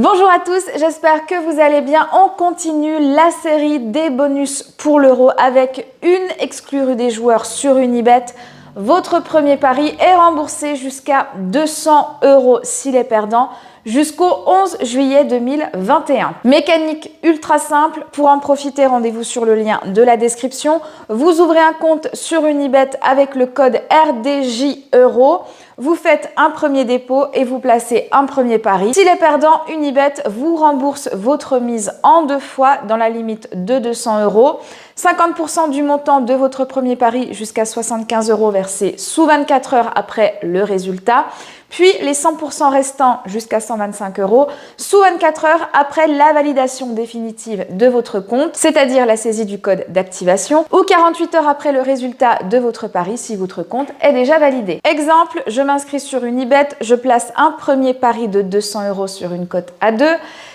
Bonjour à tous, j'espère que vous allez bien. On continue la série des bonus pour l'euro avec une exclue des joueurs sur Unibet. Votre premier pari est remboursé jusqu'à 200 € s'il est perdant jusqu'au 11 juillet 2021. Mécanique ultra simple, pour en profiter, rendez-vous sur le lien de la description. Vous ouvrez un compte sur Unibet avec le code RDJ EURO. Vous faites un premier dépôt et vous placez un premier pari. S'il est perdant, Unibet vous rembourse votre mise en 2 fois dans la limite de 200 €. 50% du montant de votre premier pari jusqu'à 75 € versés sous 24 heures après le résultat. Puis les 100% restants jusqu'à 125 € sous 24 heures après la validation définitive de votre compte, c'est-à-dire la saisie du code d'activation, ou 48 heures après le résultat de votre pari si votre compte est déjà validé. Exemple, je m'inscris sur Unibet, je place un premier pari de 200 € sur une cote à 2.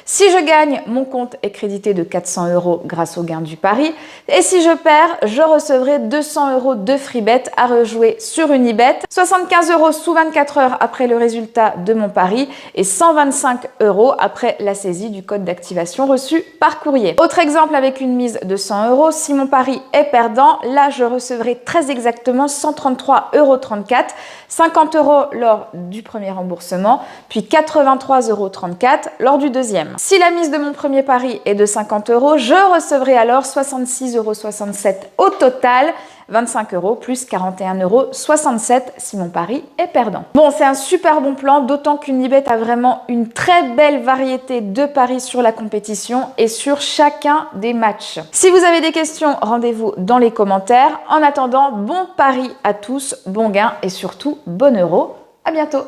Si je gagne, mon compte est crédité de 400 € grâce au gain du pari. Et si je perds, je recevrai 200 € de free bet à rejouer sur Unibet, 75 € sous 24 heures après le résultat de mon pari et 125 € après la saisie du code d'activation reçu par courrier. Autre exemple avec une mise de 100 €, si mon pari est perdant, là je recevrai très exactement 133,34 €, 50 € lors du premier remboursement, puis 83,34 € lors du deuxième. Si la mise de mon premier pari est de 50 €, je recevrai alors 66,67 € au total, 25 € plus 41,67 € si mon pari est perdant. Bon, c'est un super bon plan, d'autant qu'Unibet a vraiment une très belle variété de paris sur la compétition et sur chacun des matchs. Si vous avez des questions, rendez-vous dans les commentaires. En attendant, bon pari à tous, bon gain et surtout bon euro. À bientôt.